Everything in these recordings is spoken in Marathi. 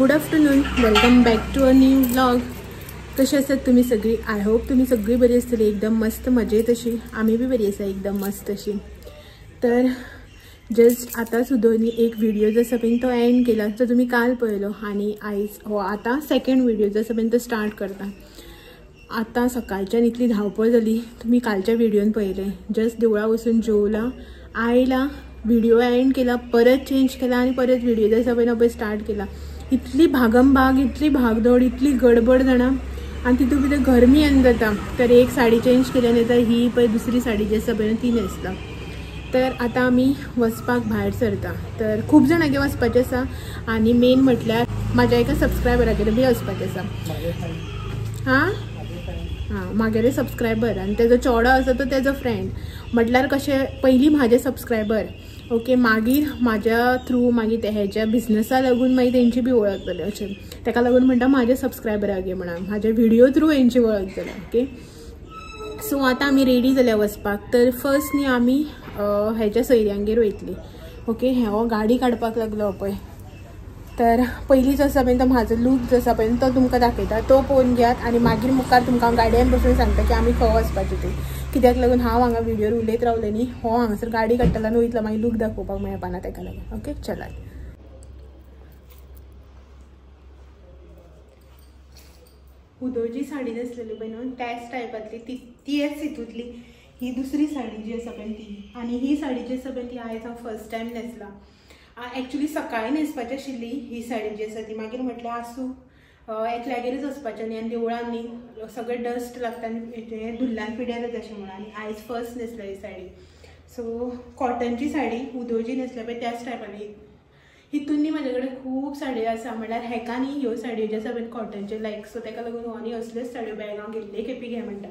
Good afternoon, welcome back to a new vlog. कशी आसात तुम्ही सगळी? आय होप तुम्ही सगळी बरी आसतली, एकदम मस्त मजेत अशी. आम्ही बी बरी आसा एकदम मस्त अशी. तर जस्ट आता सुद्धा एक व्हिडिओ जसं पण तो एंड केला तो तुम्ही काल पळयलो आणि आयज हो आता सेकंड व्हिडिओ जसं पण तो स्टार्ट करता. आता सकाळच्यान इतली धावपळ झाली, तुम्ही कालच्या व्हिडिओन पळयले. जस्ट देवळा वचून जेवला, आयला, व्हिडिओ एंड केला, परत चेंज केला आणि परत व्हिडिओ जसं पण आपण स्टार्ट केला. इतली भागमभाग, इतली भागदौड, इतली गडबड जाणा आणि तितून भितर गरमी येवन जाता. तर एक साडी चेंज केल्या नाही तर ही पळय दुसरी साडी जी आसा पळय ती न्हेसता. तर आता आमी वचपाक भायर सरता. तर खूप जाणांगे वचपाचें आसा आणि मेन म्हटल्यार म्हाज्या एका सबस्क्रायबरागेर बी वचपाचें आसा. हां म्हागेले सबस्क्रायबर आनी तेजो चेडो आसा तो तेजो फ्रेंड. म्हटल्यार कशें पयलीं म्हाजे सबस्क्रायबर ओके, मागीर म्हाज्या थ्रू मागीर हेज्या बिजनसा लागून मागीर तेंची बी वळख जाली. अशें ताका लागून म्हणटा म्हाजे सबस्क्रायबरागे म्हणून म्हाज्या व्हिडिओ थ्रू हेंची वळख जाली. ओके, सो आतां आमी रेडी जाल्या वचपाक. तर फर्स्ट न्ही आमी हेज्या सयऱ्यांगेर वयतली. ओके, हो गाडी काडपाक लागलो पळय. तर पयलींच आसा पळय तो म्हाजो लूक जो आसा पळय तो तुमकां दाखयता, तो पळोवन घेयात आणि मागीर मुखार तुमकां गाडयेन बसून सांगता की आमी खंय वचपाचें तें. कित्याक लागून हांव हांगा व्हिडिओर उलयत रावलें न्ही, हो हांगासर गाडी काडटलो आनी वयतलो, मागीर लूक दाखोवपाक मेळपाना ताका लागून. ओके, चलात. उदोची साडी न्हेसलेली पळय न्हू, त्याच टायपातली तीच हितूंतली ही दुसरी साडी जी आसा पळय ती. आनी ही साडी जी आसा पळय ती आयज हांव फर्स्ट टायम न्हेसला. एक्चुअली सकाळी न्हेसपाची आशिल्ली ही साडी जी आसा ती, मागीर म्हटल्यार आसूं एकल्यागेरच वचपाचें न्ही आनी देवळान न्ही सगळें डस्ट लागता आनी धुल्लान पिड्यारच अशें म्हणून, आनी आयज फर्स्ट न्हेसला ही साडी. सो कॉटनची साडी उदोची न्हेसल्या पळय त्याच टायपाची. हितून न्ही म्हाजे कडेन खूब साडयो आसा, म्हळ्यार हेका न्ही ह्यो साडयो ज्यो आसा पळय कॉटनचे लायक, सो ताका लागून हो न्ही असल्योच साडयो बॅगां गेल्ले खेपी घे म्हणटा.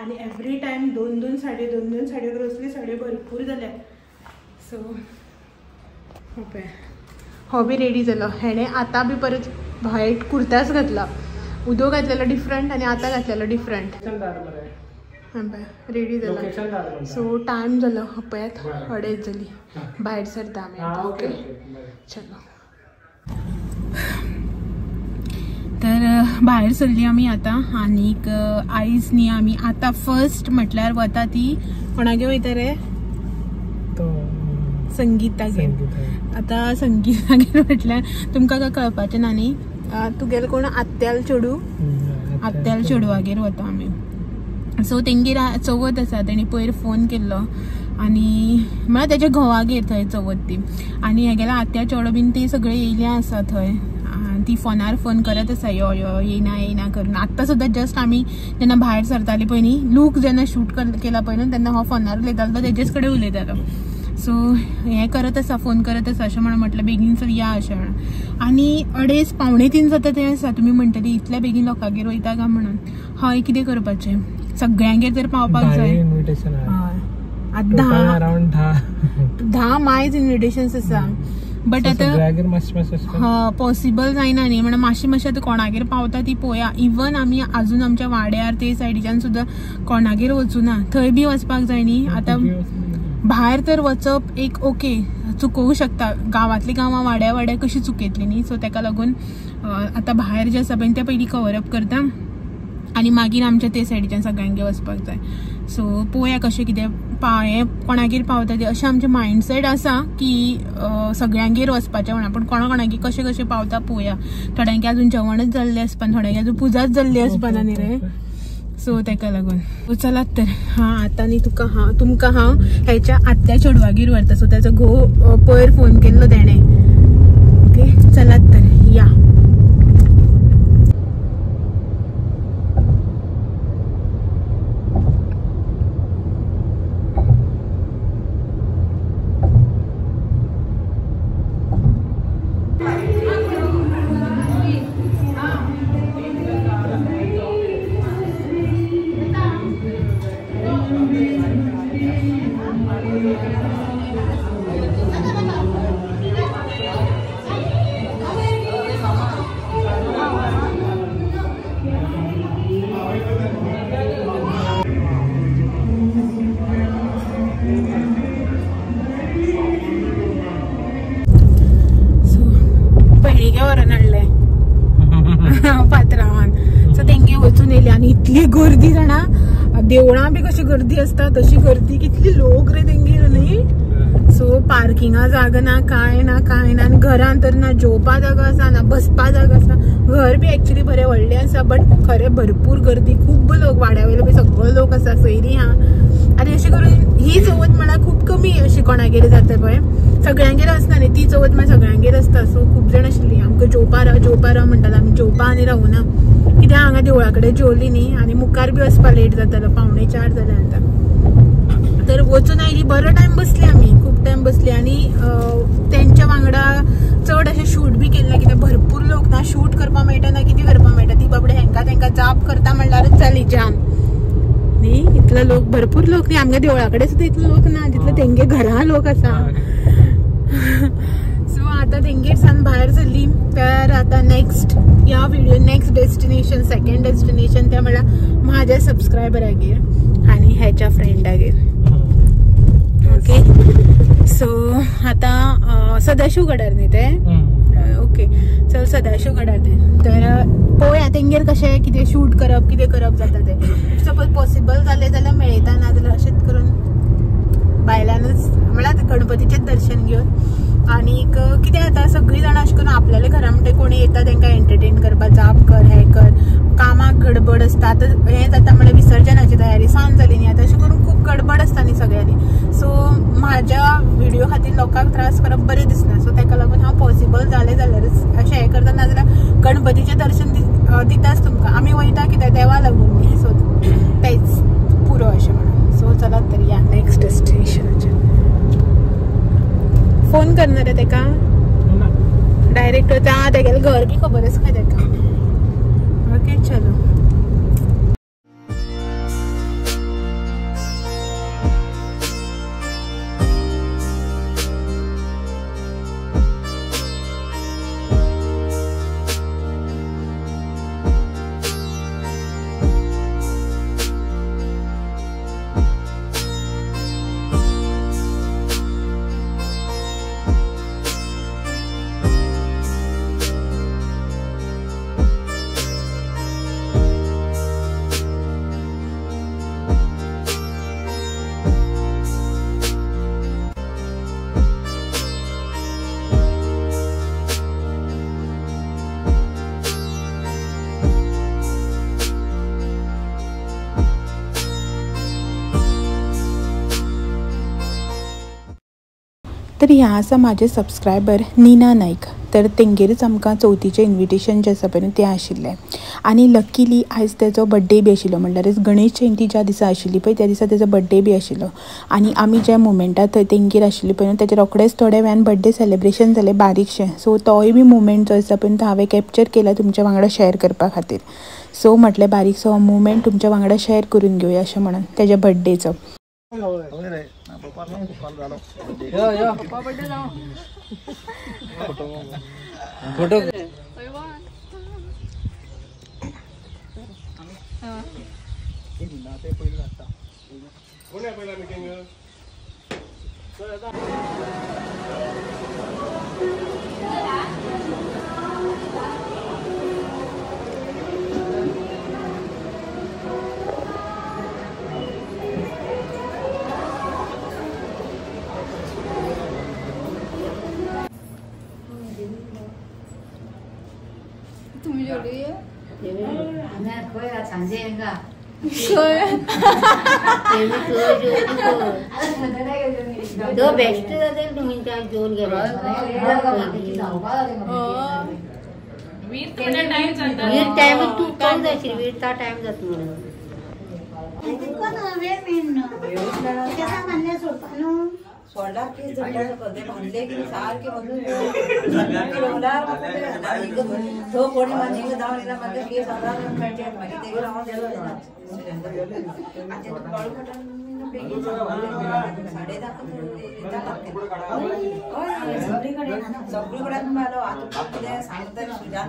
आनी एवरी टायम दोन दोन साडयो तर असल्यो साडयो भरपूर जाल्यात. सो पळय हो बी रेडी जालो. हेणें आतां बी परत व्हायट कुर्ताच घातला. उदो घातलेलो डिफरंट आनी आतां घातलेलो डिफरंट. पळय रेडी जाला. सो टायम जालो पळयात 2:30 जाली. भायर सरता आमी आतां. ओके, चलो. तर भायर सरली आमी आतां. आनीक आयज न्ही आमी आतां फर्स्ट म्हटल्यार वता ती कोणागे वयता रे? संगीतागेर. आतां संगीतागेर म्हटल्यार तुमकां काय कळपाचें ना न्ही, तुगेलो कोण आत्याल चेडवागेर वता आमी. सो तेंगेर चवथ आसा. तेणी पयर फोन केल्लो आनी म्हळ्यार तेज्या घोवागेर थंय चवथ ती. आनी हेगेलो आत्या चेडो बीन ते सगळे येयले आसा थंय. ती फोनार फोन करत आसा यो यो येयना करून. आत्तां सुद्दां जस्ट आमी जेन्ना भायर सरताली पळय न्ही, लूक जेन्ना शूट केला पळय न्हू तेन्ना हो फोनार उलयतालो तो तेजेच कडेन उलयतालो. सो हें करत आसा, फोन करत आसा अशें म्हणून म्हटलं बेगीन चल या अशें म्हणून. आनी 2:30 पावणे 3 जाता तें आसा. तुमी म्हणटली इतल्या बेगीन लोकांगेर वयता काय म्हणून. हय, कितें करपाचें, सगळ्यांगेर तर पावपाक जाय. हय, आतां 10 मायज इन्विटेशन्स आसा. बट आतां पॉसिबल जायना न्ही, म्हणून मातशें आतां कोणागेर पावता ती पळोवया. इवन आमी आजून आमच्या वाड्यार ते सायडीच्यान सुद्दां कोणागेर वचूना, थंय बी वचपाक जाय न्ही. आतां भायर तर वचप एक ओके चुकोवंक शकता, गांवांतली गांवां वाड्या कशी चुकयतली न्ही. सो ताका लागून आतां भायर जें आसा पळय तें पयलीं कवर अप करता आनी मागीर आमच्या ते सायडीच्यान सगळ्यांगे वचपाक जाय. सो पळोवया कशें कितें हें कोणागेर पावता तें. अशें आमचें मायंडसेट आसा की सगळ्यांगेर वचपाचें म्हणून, पूण कोणाकोणागेर कशें पावता पळोवया. थोड्यांगे आजून जेवणच जाल्लें आसपाना, थोड्यांगे आजून पुजाच जाल्ली आसपाना न्ही रे. सो ताका लागून चलात तर. आतां न्ही तुमकां हांव हेच्या आत्या चेडवागेर व्हरता. सो ताचो घोव पयर फोन केल्लो तेणें. ओके, चलात तर या. व्हरून हाडलें पात्रांवान. सो तेंगे वचून येयले आनी इतली गर्दी जाणा, देवळां बी कशी गर्दी असता तशी गर्दी, कितली लोक रे तेंगेर न्ही. सो पार्किंगा जागा ना, काय ना आनी घरान तर ना जेवपा जागा आसा ना बसपा जागा आसा. घर बी एक्चुअली बरें व्हडलें आसा, बट खरें भरपूर गर्दी, खूब लोक वाड्या वयले बी सगळो लोक आसा सोयरी हा. आनी अशें करून ही चवथ म्हळ्यार खूब कमी अशी कोणागेर जाता पळय, सगळ्यांगेर आसना न्ही ती चवथ, म्हळ्यार सगळ्यांगेर आसता. सो खूब जाण आशिल्ली, आमकां जेवपा राव म्हणटात, आमी जेवपा आनी रावूना कित्याक हांगा देवळा कडेन जेवली न्ही आनी मुखार बी वचपा लेट जातालो, 3:45 जाले आतां. तर वचून आयली, बरो टायम बसली आमी, खूब टायम बसली. आनी तेंच्या वांगडा चड अशें शूट बी केलें, कित्याक भरपूर लोक ना शूट करपा मेळटा ना कितें करपा मेळटा. ती बाबडे तेंका जाप करता म्हणल्यारच जाली जाम न्ही. इतलो लोक, भरपूर लोक न्ही, आमच्या देवळा कडेन सुद्दां इतलो लोक ना जितलो तेंगे घरा लोक आसा. सो आता तेंगेर सान भायर सरली. तर आता नेक्स्ट ह्या video next destination, second destination ते म्हळ्यार म्हाज्या सबस्क्रायबरागेर आनी हेच्या फ्रेंडागेर. ओके, सो आता सदाशिव गडार न्ही ते. ओके, सो सदाशिव गडार ते. तर पळोवया तेंगेर कशें कितें शूट करप, कितें करप जाता ते. इफ सपोज पॉसिबल जालें जाल्यार मेळटा, ना जाल्यार अशेंच करून बायलांनूच म्हळ्यार गणपतीचें दर्शन घेवन. आनीक कितें जाता, सगळीं जाणां अशें करून आपल्याले घरा म्हणटा कोणी येता तेंकां एंटरटेन करपा, जाप कर हे कर, कामाक गडबड आसता. आतां हें जाता म्हळ्यार विसर्जनाची तयारी सांज जाली न्ही, आतां अशें करून खूब गडबड आसता न्ही सगळ्यांनी. सो म्हाज्या व्हिडिओ खातीर लोकांक त्रास करप बरें दिसना. सो ताका लागून हांव पॉसिबल जालें जाल्यारच अशें हें करता, ना जाल्यार गणपतीचें दर्शन दिताच तुमकां. आमी वयता कित्याक देवा लागून न्ही, सो तेच पुरो अशें म्हणून. सो चलात तर या नेक्स्ट डेस्टिनेशनाचेर. फोन करणार आहे तेका डायरेक्ट, तेगेलें घर बी खबर आसा खंय तेका. ओके चलो. तर ह्या आसा म्हाजे सबस्क्रायबर नीना नायक. तर तेंगेरच आमकां चवथीचें इन्विटेशन जें आसा पळय तें आशिल्लें. आनी लकीली आयज तेजो बड्डे बी आशिल्लो, म्हणल्यारच गणेश जयंती ज्या दिसा आशिल्ली पळय त्या दिसा तेजो बड्डे बी आशिल्लो. आनी आमी ज्या मुमेंटार थंय तेंगेर आशिल्ली पळय तेजे रोखडेच थोड्या वेळान बड्डे सेलिब्रेशन जालें बारीकशें. सो तोय बी मुमेंट जो आसा पळय तो हांवें कॅप्चर केला तुमच्या वांगडा शेअर करपा खातीर. सो म्हटलें बारीकसो मुमेंट तुमच्या वांगडा शेअर करून घेवया अशें म्हणून तेज्या बड्डेचो. फोटो तुम्ही जोडी दो बेस्ट तुम्ही जोड गेला वीर टाइम तू कम जाशील वीरचा टाइम जातो म्हणून सोडला की जटाचं पदे बांधले की सारखे म्हणून रोवल्यार तो कोणी म्हणजे दावणीला मध्ये केस साधारण मिळते मागे ते राहून दिलं ना आता तो बाळूकटन बेगी साडे 10 सगळीकडे मला आता किती सांगतात सुजान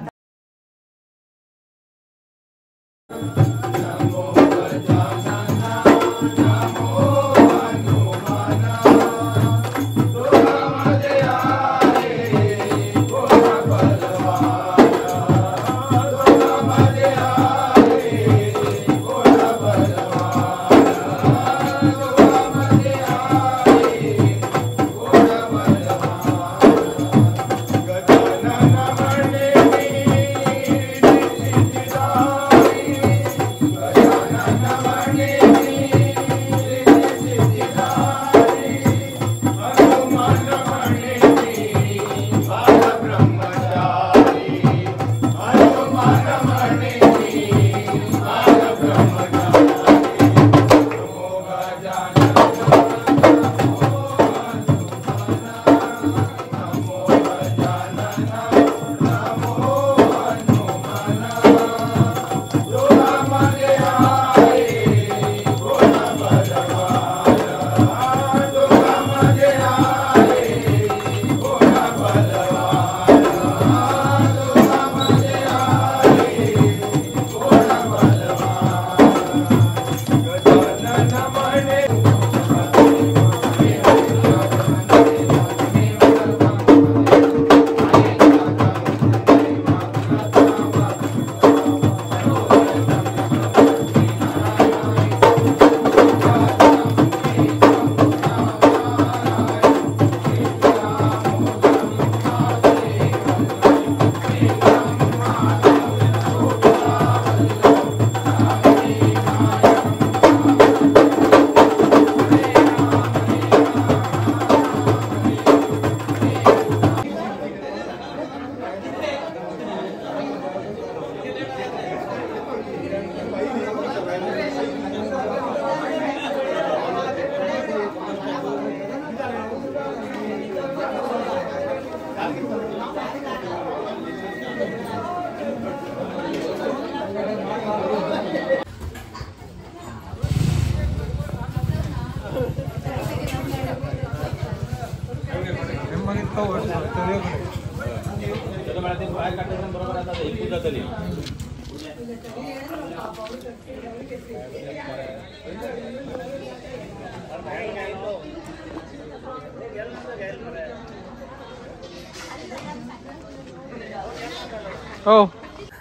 हो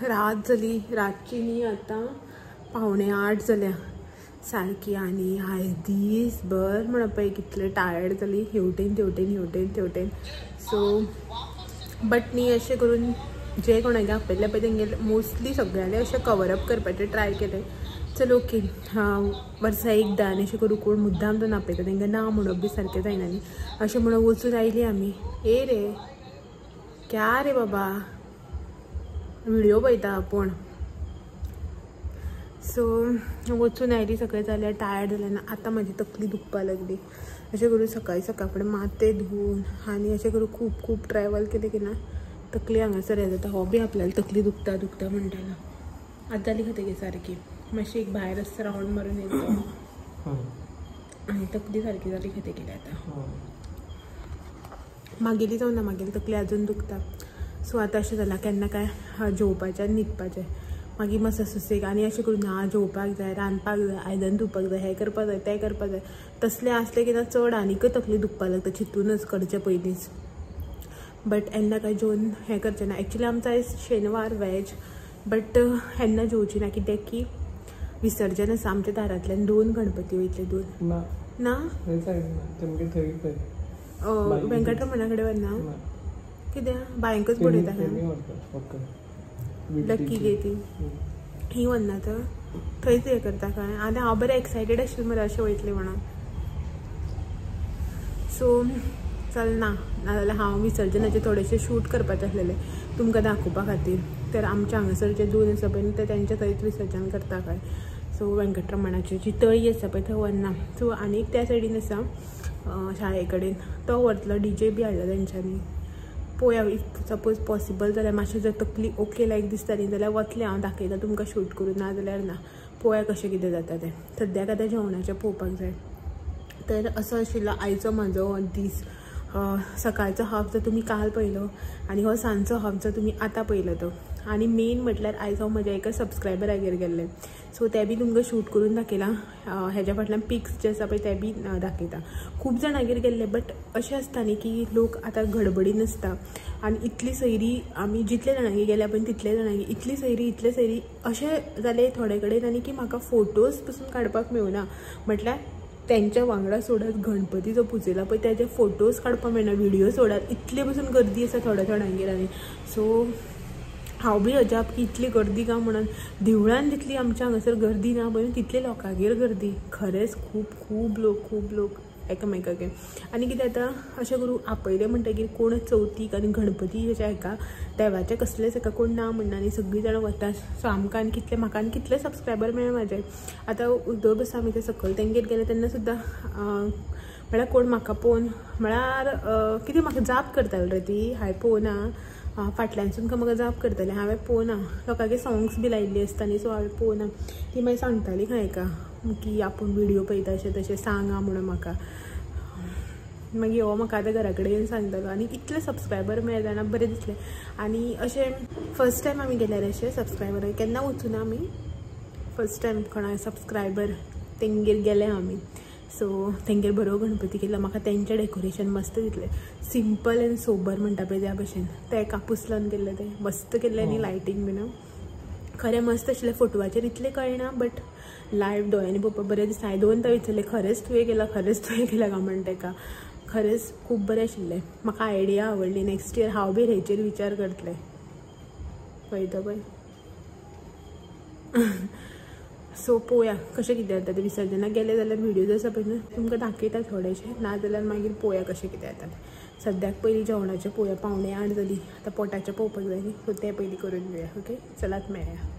रात जाली रातची न्ही आता 7:45 जाल्या सारकी आनी आयज दीसभर म्हणपय कितले टायर्ड जाली हेवटेन सो बट न्ही अशें करून जे कोणागे आपयल्ले पळय तेंगेले मोस्टली सगळ्यांनी अशें कवरअप करपाचें ट्राय केलें. चल ओके वर्सा एकदां आनी अशें करून कोण मुद्दाम तो आपयता तेंकां ना म्हणप बी सारकें जायना न्ही. अशें म्हणून वचून आयली आमी. ए रे क्या रे बाबा व्हिडिओ पळयता आपूण. सो वचून आयली सगळें जाल्यार टायर्ड जालें ना. आतां म्हाजी तकली दुखपाक लागली. अशें करून सकाळी फुडें माथे धुवन आनी अशें करून खूब ट्रॅवल केलें की ना तकली हांगासर हें जाता. हो बी आपल्याला तकली दुखता म्हणटालो. आतां जाली खातीर सारकी मातशी एक भायर आसता रावंड मारून येतो आनी तकली सारकी जाली खातीर कितें आतां मागेली जावन ना मागेली तकली आजून दुखता. सो आतां अशें जालां केन्ना काय जेवपाचें आनी न्हिदपाचें मागीर मातसो सुसेग आनी अशें करून ना जेवपाक जाय रांदपाक जाय आयदन धुवपाक जाय हें करपाक जाय तें करपाक जाय तसलें आसलें की ना चड आनीक तकली दुखपाक लागता चिंतूनच करचें पयलींच. बट केन्ना काय जेवन हें करचें ना. एक्चुली आमचो आयज शेनवार वेज बट केन्ना जेवची ना कित्याक की विसर्जन आसा आमच्या दारांतल्यान 2 गणपती वयतले 2 ना वेंकटरमणा कडेन व्हरना कित्याक बायंकच पडयता लक्की गे ती ही व्हरना तर थंयच हें करता काय. आनी हांव बरें एक्सायटेड आशिल्लें मरे अशें वयतलें म्हणून. सो चल नाजाल्यार हांव विसर्जनाचे थोडेशे शूट करपाचें आसलेलें तुमकां दाखोवपा खातीर. तर आमच्या हांगासर जे 2 आसा पळय ते तेंच्या थंयच विसर्जन करता काय. सो वेंकटरमणाची जी तळी आसा पळय थंय व्हरना. सो आनी एक त्या सायडीन आसा शाळे कडेन तो व्हरतलो DJ बी हाडला तेंच्यांनी. पळोवया इफ सपोज पॉसिबल जाल्यार मातशें जर तकली ओके लायक दिसताली जाल्यार वतलें हांव दाखयता तुमकां शूट करून ना जाल्यार ना. पळोवया कशें कितें जाता तें. सद्याक आतां जेवणाचें पळोवपाक जाय. तर असो आशिल्लो आयचो म्हाजो दीस. सकाळचो हाफ जो तुमी काल पळयलो आनी हो सांजचो हाफ जो तुमी आतां पळयलो तो. आनी मेन म्हटल्यार आयज हांव म्हज्या एका सबस्क्रायबरागेर गेल्लें सो ते बी तुमकां शूट करून दाखयलां. हेज्या फाटल्यान पिक्स जे आसा पळय ते बी दाखयता. खूब जाणांगेर गेल्ले बट अशें आसता न्ही की लोक आतां गडबडीन आसता आनी इतली सयरी आमी जितले जाणांगेर गेल्या पळय तितले जाणांगेर इतले सयरी अशें जालें थोडे कडेन आनी की म्हाका फोटोज पसून काडपाक मेळूना. म्हटल्यार तेंच्या वांगडा सोडत गणपती जो पुजयला पळय तेजे फोटोज काडपाक मेळना व्हिडियो सोडत इतले पसून गर्दी आसा थोड्या जाणांगेर. आनी सो हांव बी अजाप की इतली गर्दी काय म्हणून. देवळान जितली आमच्या हांगासर गर्दी ना पळय तितले लोकांगेर गर्दी खरेंच खूब लोक एकामेकागेर. आनी कितें जाता अशें करून आपयलें म्हणटकीर कोण चवथीक आनी गणपती हेच्या हेका देवाचें कसलेंच हेका कोण ना म्हणना आनी सगळीं जाणां वता. सो आमकां आनी कितले म्हाका आनी कितले सबस्क्रायबर मेळ्ळे म्हाजे. आतां उद्धव बस आमी ते सकयल तेंगेर गेले तेन्ना सुद्दां म्हळ्यार कोण म्हाका पळोवन म्हळ्यार कितें म्हाका जाप करताली रे ती हांवें पळोवना फाटल्यानसून म्हाका जाप करतालें हांवें पळोवना. लोकांगे सॉंग्स बी लायिल्लीं आसता न्ही सो हांवें पळोवना. ती मागीर सांगताली खंय हेका की आपूण व्हिडिओ पळयता अशें तशें सांगा म्हणून म्हाका. मागीर हो म्हाका आतां घरा कडेन येवन सांगतालो आनी इतले सबस्क्रायबर मेळ्ळे जाल्यार बरें दिसलें. आनी अशें फर्स्ट टायम आमी गेल्यार अशें सबस्क्रायबर केन्ना वचूना आमी फर्स्ट टायम कोणा सबस्क्रायबर तेंगेर गेले आमी. सो तेंगेर बरो गणपती केल्लो म्हाका तेंचें डेकोरेशन मस्त दिसलें. सिंपल एंड सोबर म्हणटा पळय त्या भशेन ते कापूस लावन केल्लें तें मस्त केल्लें न्ही लायटींग बीन खरें मस्त आशिल्लें. फोटवाचेर इतलें कळना बट लायव्ह दोळ्यांनी पळोवपाक बरें दिसता. हांवें 2 दां विचारलें खरेंच तुवें केला काय म्हण तेका. खरेंच खूब बरें आशिल्लें. म्हाका आयडिया आवडली. नेक्स्ट इयर हांव बी हेचेर विचार करतलें पळयता पळय. सो पळोवया कशें कितें जाता तें. विसर्जनाक गेले जाल्यार व्हिडियोज आसा पळय न्हू तुमकां दाखयता थोडेशे ना जाल्यार मागीर पळोवया कशें कितें जाता. सद्याक पयलीं जेवणाचें पळोवया 7:45 जाली. आतां पोटाचें पळोवपाक जाय न्ही सो तें पयलीं करून घेवया. ओके चलात मेळया.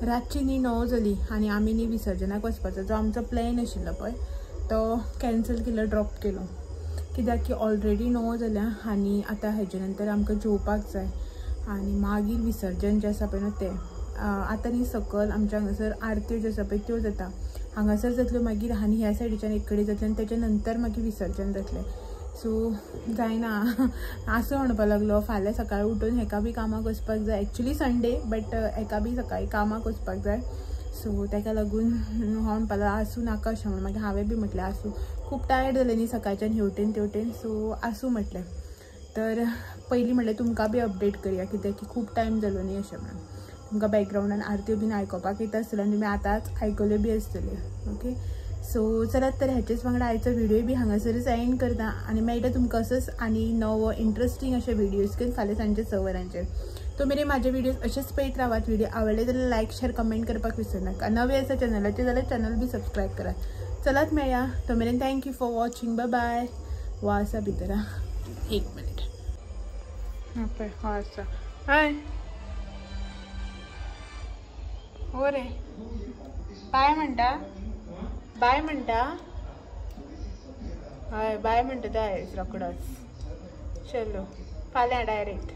रातची न्ही 9 जाली आनी आमी न्ही विसर्जनाक वचपाचो जो आमचो प्लॅन आशिल्लो पळय तो कॅन्सल केलो, ड्रॉप केलो, कित्याक की ऑलरेडी 9 जाल्या आनी आतां हेजे नंतर आमकां जेवपाक जाय आनी मागीर विसर्जन जें आसा पळय न्हू तें आतां न्ही सकयल आमच्या हांगासर आरत्यो ज्यो आसा पळय त्यो जाता, हांगासर जातल्यो मागीर आनी ह्या सायडीच्यान एक कडेन जातलें आनी तेच्या नंतर मागीर विसर्जन जातलें. सो जायना असं म्हणपाक लागलो फाल्यां सकाळीं उठून हेका बी कामाक वचपाक जाय. एक्चुली संडे बट हेका बी सकाळीं कामाक वचपाक जाय. सो ताका लागून हांव म्हणपाक लागलो आसूं नाका अशें म्हणून. मागीर हांवें बी म्हटलें आसूं, खूब टायर्ड जालें न्ही सकाळच्यान हेवटेन तेवटेन, सो आसूं म्हटलें. तर पयलीं म्हटलें तुमकां बी अपडेट करया कित्याक की खूब टायम जालो न्ही अशें म्हणून. तुमकां बॅकग्रावंडान आरत्यो बीन आयकोपाक येता आसतल्यो आनी तुमी आतांच आयकल्यो बी आसतल्यो. ओके, सो चलात तर हेचेच वांगडा आयचो व्हिडिओ बी हांगासरच एंड करता आनी मेळटा तुमकां असोच आनी नवो इंट्रस्टींग अशे व्हिडिओज घेवन फाल्यां सांजे 6 वरांचेर. तो मेरेन म्हाजे व्हिडिओज अशेंच पळयत रावात. व्हिडिओ आवडले जाल्यार लायक शेअर कमेंट करपाक विसरनाका. नवे आसा चॅनलाचेर जाल्यार चॅनल बी सबस्क्रायब करा. चलात मेळया तो मेरेन. Thank you for watching. Bye bye. वा आसा भितर 1 मिनिट पळय हो आसा. हय हो रे बाय म्हणटा, बाय म्हणटा. हय बाय म्हणटा तो आयज रोकडोच. चलो फाल्यां डायरेक्ट.